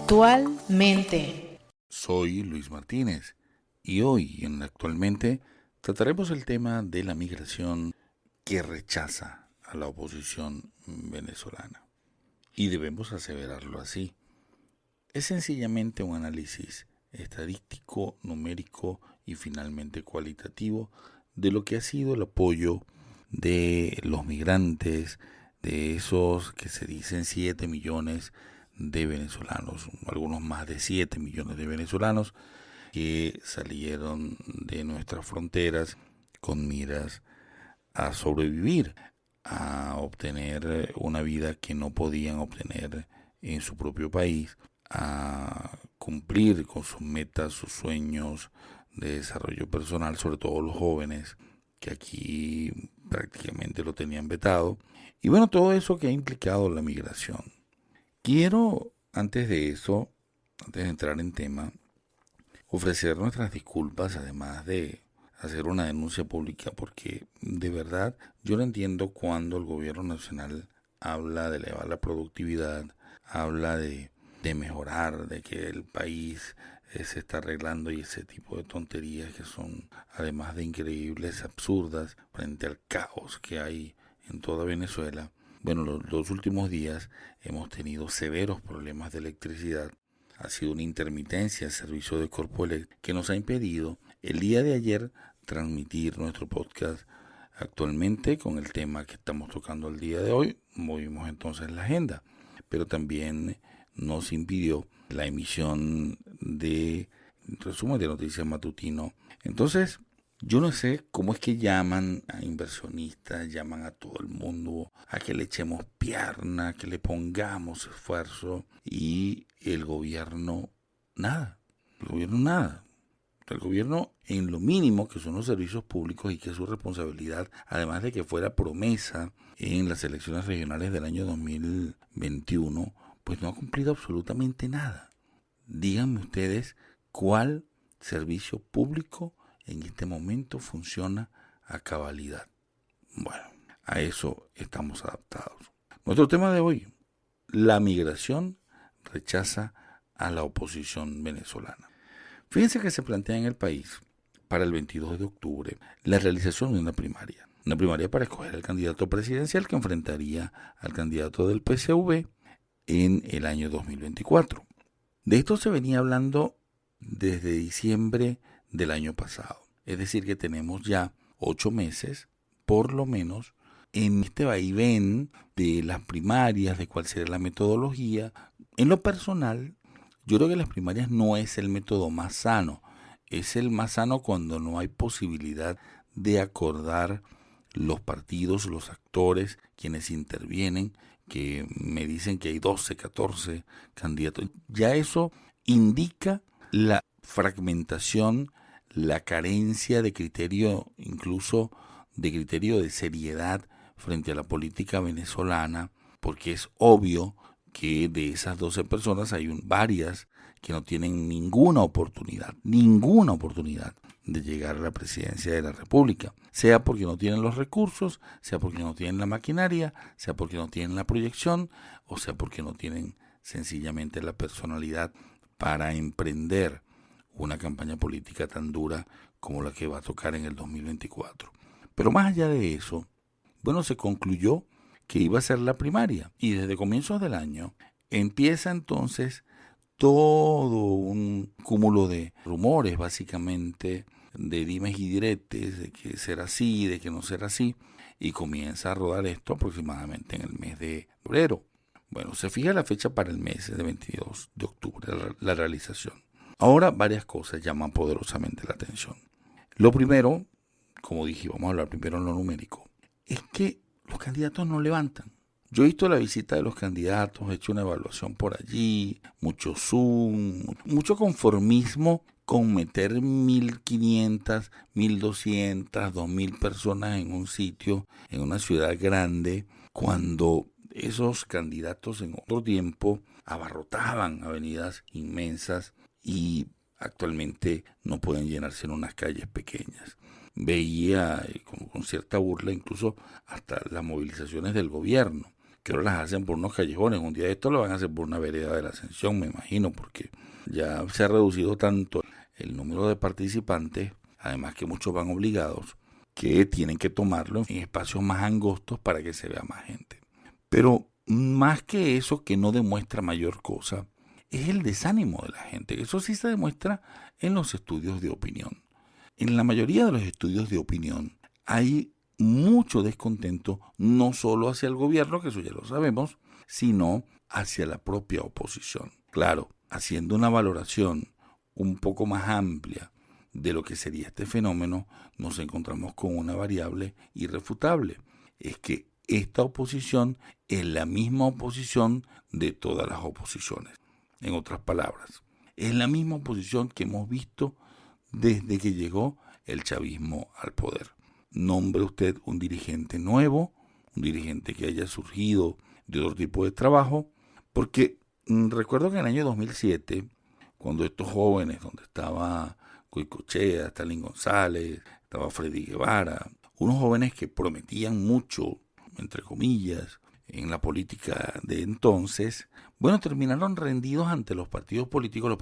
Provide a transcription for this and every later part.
Actualmente. Soy Luis Martínez y hoy en Actualmente trataremos el tema de la migración que rechaza a la oposición venezolana. Y debemos aseverarlo así. Es sencillamente un análisis estadístico, numérico y finalmente cualitativo de lo que ha sido el apoyo de los migrantes, de esos que se dicen 7 millones de venezolanos, algunos más de 7 millones de venezolanos que salieron de nuestras fronteras con miras a sobrevivir, a obtener una vida que no podían obtener en su propio país, a cumplir con sus metas, sus sueños de desarrollo personal, sobre todo los jóvenes que aquí prácticamente lo tenían vetado. Y bueno, todo eso que ha implicado la migración. Quiero, antes de eso, antes de entrar en tema, ofrecer nuestras disculpas, además de hacer una denuncia pública, porque de verdad yo no entiendo cuando el gobierno nacional habla de elevar la productividad, habla de mejorar, de que el país se está arreglando y ese tipo de tonterías que son, además de increíbles, absurdas, frente al caos que hay en toda Venezuela. Bueno, los últimos días hemos tenido severos problemas de electricidad. Ha sido una intermitencia el servicio de Corpoelec que nos ha impedido el día de ayer transmitir nuestro podcast actualmente con el tema que estamos tocando el día de hoy. Movimos entonces la agenda, pero también nos impidió la emisión de resumen de noticias matutino. Entonces, yo no sé cómo es que llaman a inversionistas, llaman a todo el mundo a que le echemos pierna, que le pongamos esfuerzo y el gobierno nada, El gobierno en lo mínimo que son los servicios públicos y que es su responsabilidad, además de que fuera promesa en las elecciones regionales del año 2021, pues no ha cumplido absolutamente nada. Díganme ustedes cuál servicio público en este momento funciona a cabalidad. Bueno, a eso estamos adaptados. Nuestro tema de hoy, la migración rechaza a la oposición venezolana. Fíjense que se plantea en el país para el 22 de octubre la realización de una primaria para escoger al candidato presidencial que enfrentaría al candidato del PSV en el año 2024. De esto se venía hablando desde diciembre del año pasado. Es decir, que tenemos ya 8 meses, por lo menos, en este vaivén de las primarias, de cuál será la metodología. En lo personal, yo creo que las primarias no es el método más sano. Es el más sano cuando no hay posibilidad de acordar los partidos, los actores, quienes intervienen, que me dicen que hay 12, 14 candidatos. Ya eso indica la fragmentación, la carencia de criterio, incluso de criterio de seriedad frente a la política venezolana, porque es obvio que de esas 12 personas hay varias que no tienen ninguna oportunidad de llegar a la presidencia de la República, sea porque no tienen los recursos, sea porque no tienen la maquinaria, sea porque no tienen la proyección, o sea porque no tienen sencillamente la personalidad para emprender una campaña política tan dura como la que va a tocar en el 2024. Pero más allá de eso, bueno, se concluyó que iba a ser la primaria y desde comienzos del año empieza entonces todo un cúmulo de rumores, básicamente, de dimes y diretes, de que será así, de que no será así, y comienza a rodar esto aproximadamente en el mes de febrero. Bueno, se fija la fecha para el mes de 22 de octubre, la realización. Ahora varias cosas llaman poderosamente la atención. Lo primero, como dije, vamos a hablar primero en lo numérico, es que los candidatos no levantan. Yo he visto la visita de los candidatos, he hecho una evaluación por allí, mucho Zoom, mucho conformismo con meter 1.500, 1.200, 2.000 personas en un sitio, en una ciudad grande, cuando esos candidatos en otro tiempo abarrotaban avenidas inmensas y actualmente no pueden llenarse en unas calles pequeñas. Veía con cierta burla incluso hasta las movilizaciones del gobierno. que ahora las hacen por unos callejones. Un día de esto lo van a hacer por una vereda de la Ascensión, me imagino, porque ya se ha reducido tanto el número de participantes, además que muchos van obligados, que tienen que tomarlo en espacios más angostos para que se vea más gente. Pero más que eso, que no demuestra mayor cosa, es el desánimo de la gente. Eso sí se demuestra en los estudios de opinión. En la mayoría de los estudios de opinión hay mucho descontento, no solo hacia el gobierno, que eso ya lo sabemos, sino hacia la propia oposición. Claro, haciendo una valoración un poco más amplia de lo que sería este fenómeno, nos encontramos con una variable irrefutable. Es que esta oposición es la misma oposición de todas las oposiciones. En otras palabras, es la misma oposición que hemos visto desde que llegó el chavismo al poder. Nombre usted un dirigente nuevo, un dirigente que haya surgido de otro tipo de trabajo, porque recuerdo que en el año 2007, cuando estos jóvenes, donde estaba Goicoechea, Stalin González, estaba Freddy Guevara, unos jóvenes que prometían mucho, entre comillas, en la política de entonces, bueno, terminaron rendidos ante los partidos políticos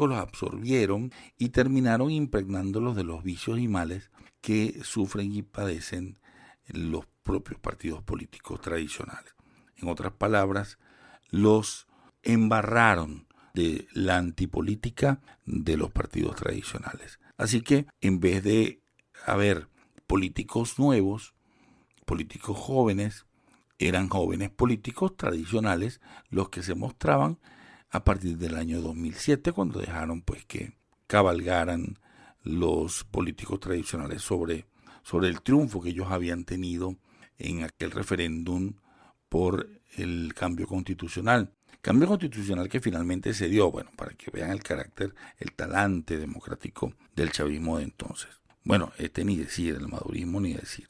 los absorbieron y terminaron impregnándolos de los vicios y males que sufren y padecen los propios partidos políticos tradicionales. En otras palabras, los embarraron de la antipolítica de los partidos tradicionales. Así que en vez de haber políticos nuevos, políticos jóvenes, eran jóvenes políticos tradicionales los que se mostraban a partir del año 2007, cuando dejaron pues que cabalgaran los políticos tradicionales sobre el triunfo que ellos habían tenido en aquel referéndum por el cambio constitucional. Cambio constitucional que finalmente se dio, bueno, para que vean el carácter, el talante democrático del chavismo de entonces. Bueno, ni decir, el madurismo ni decir.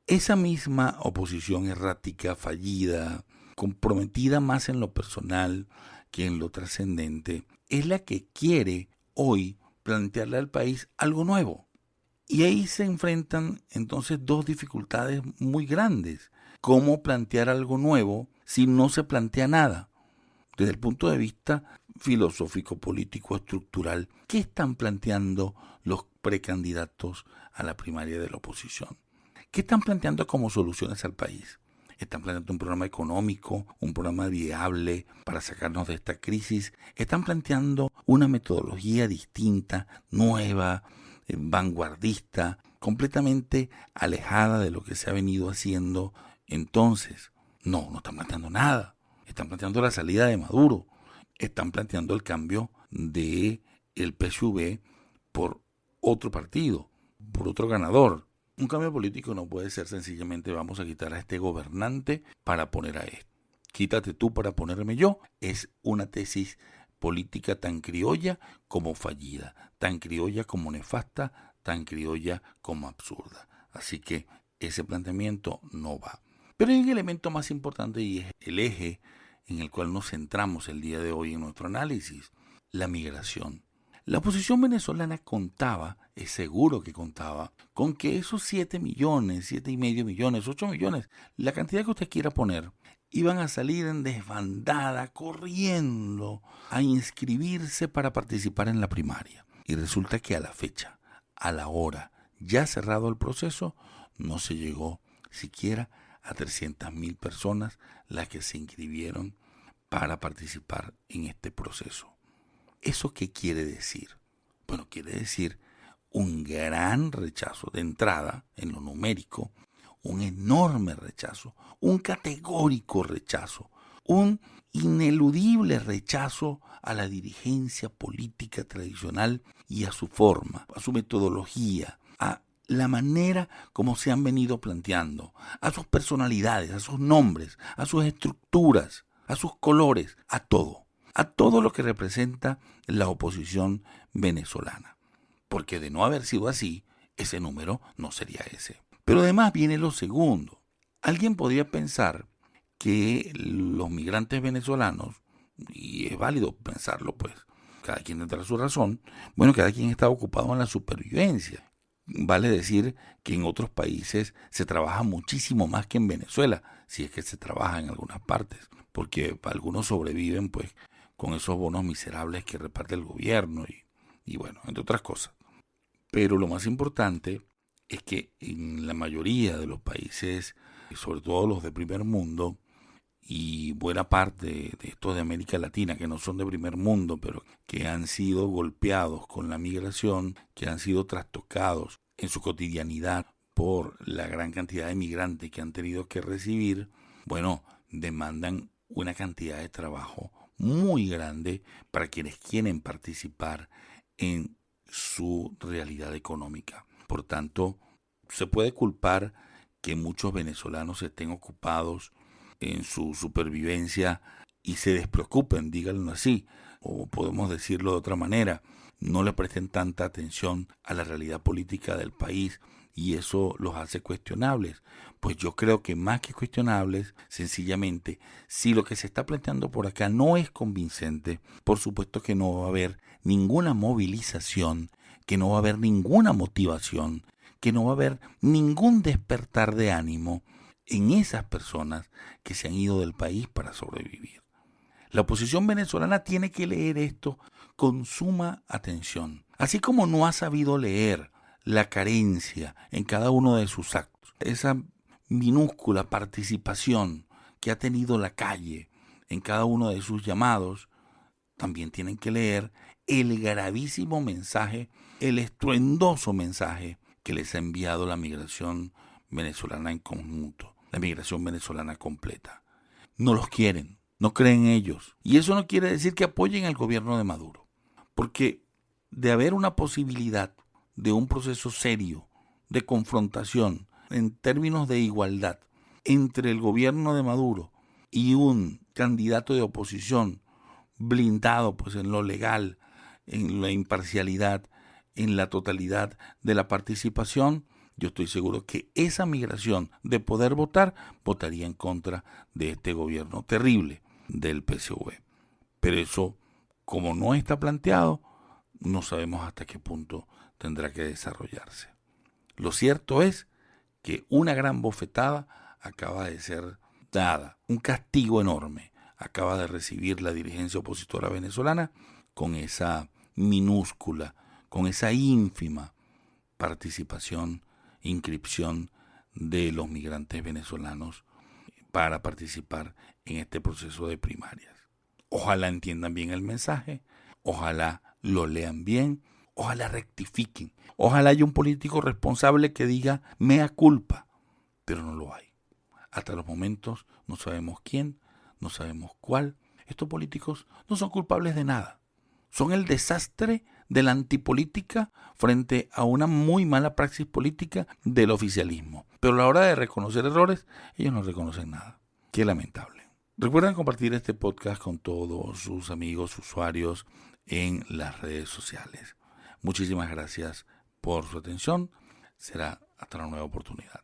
Esa misma oposición errática, fallida, comprometida más en lo personal que en lo trascendente, es la que quiere hoy plantearle al país algo nuevo. Y ahí se enfrentan entonces dos dificultades muy grandes. ¿Cómo plantear algo nuevo si no se plantea nada? Desde el punto de vista filosófico, político, estructural, ¿qué están planteando los precandidatos a la primaria de la oposición? ¿Qué están planteando como soluciones al país? ¿Están planteando un programa económico, un programa viable para sacarnos de esta crisis? ¿Están planteando una metodología distinta, nueva, vanguardista, completamente alejada de lo que se ha venido haciendo entonces? No están planteando nada. Están planteando la salida de Maduro. Están planteando el cambio del PSUV por otro partido, por otro ganador. Un cambio político no puede ser sencillamente vamos a quitar a este gobernante para poner a este. Quítate tú para ponerme yo. Es una tesis política tan criolla como fallida, tan criolla como nefasta, tan criolla como absurda. Así que ese planteamiento no va. Pero hay un elemento más importante y es el eje en el cual nos centramos el día de hoy en nuestro análisis, la migración. La oposición venezolana contaba, es seguro que contaba, con que esos 7 millones, 7,5 millones, 8 millones, la cantidad que usted quiera poner, iban a salir en desbandada, corriendo, a inscribirse para participar en la primaria. Y resulta que a la fecha, a la hora, ya cerrado el proceso, no se llegó siquiera a 300,000 personas las que se inscribieron para participar en este proceso. ¿Eso qué quiere decir? Bueno, quiere decir un gran rechazo de entrada en lo numérico, un enorme rechazo, un categórico rechazo, un ineludible rechazo a la dirigencia política tradicional y a su forma, a su metodología, a la manera como se han venido planteando, a sus personalidades, a sus nombres, a sus estructuras, a sus colores, a todo lo que representa la oposición venezolana. Porque de no haber sido así, ese número no sería ese. Pero además viene lo segundo. Alguien podría pensar que los migrantes venezolanos, y es válido pensarlo pues, cada quien tendrá su razón, bueno, cada quien está ocupado en la supervivencia. Vale decir que en otros países se trabaja muchísimo más que en Venezuela, si es que se trabaja en algunas partes, porque algunos sobreviven pues con esos bonos miserables que reparte el gobierno y bueno, entre otras cosas. Pero lo más importante es que en la mayoría de los países, sobre todo los de primer mundo, y buena parte de estos de América Latina, que no son de primer mundo, pero que han sido golpeados con la migración, que han sido trastocados en su cotidianidad por la gran cantidad de migrantes que han tenido que recibir, bueno, demandan una cantidad de trabajo muy grande para quienes quieren participar en su realidad económica. Por tanto, se puede culpar que muchos venezolanos estén ocupados en su supervivencia y se despreocupen, díganlo así, o podemos decirlo de otra manera, no le presten tanta atención a la realidad política del país y eso los hace cuestionables. Pues yo creo que más que cuestionables, sencillamente, si lo que se está planteando por acá no es convincente, por supuesto que no va a haber ninguna movilización, que no va a haber ninguna motivación, que no va a haber ningún despertar de ánimo en esas personas que se han ido del país para sobrevivir. La oposición venezolana tiene que leer esto con suma atención, así como no ha sabido leer la carencia en cada uno de sus actos, esa minúscula participación que ha tenido la calle en cada uno de sus llamados, también tienen que leer el gravísimo mensaje, el estruendoso mensaje que les ha enviado la migración venezolana en conjunto, la migración venezolana completa. No los quieren, no creen en ellos. Y eso no quiere decir que apoyen al gobierno de Maduro, porque de haber una posibilidad de un proceso serio de confrontación en términos de igualdad entre el gobierno de Maduro y un candidato de oposición blindado pues en lo legal, en la imparcialidad, en la totalidad de la participación, yo estoy seguro que esa migración de poder votar votaría en contra de este gobierno terrible del PSV. Pero eso, como no está planteado, no sabemos hasta qué punto tendrá que desarrollarse. Lo cierto es que una gran bofetada acaba de ser dada, un castigo enorme acaba de recibir la dirigencia opositora venezolana con esa minúscula, con esa ínfima participación, inscripción de los migrantes venezolanos para participar en este proceso de primarias. Ojalá entiendan bien el mensaje, ojalá lo lean bien, ojalá rectifiquen, ojalá haya un político responsable que diga mea culpa, pero no lo hay. Hasta los momentos no sabemos quién, no sabemos cuál. Estos políticos no son culpables de nada. Son el desastre de la antipolítica frente a una muy mala praxis política del oficialismo. Pero a la hora de reconocer errores, ellos no reconocen nada. Qué lamentable. Recuerden compartir este podcast con todos sus amigos, usuarios en las redes sociales. Muchísimas gracias por su atención. Será hasta una nueva oportunidad.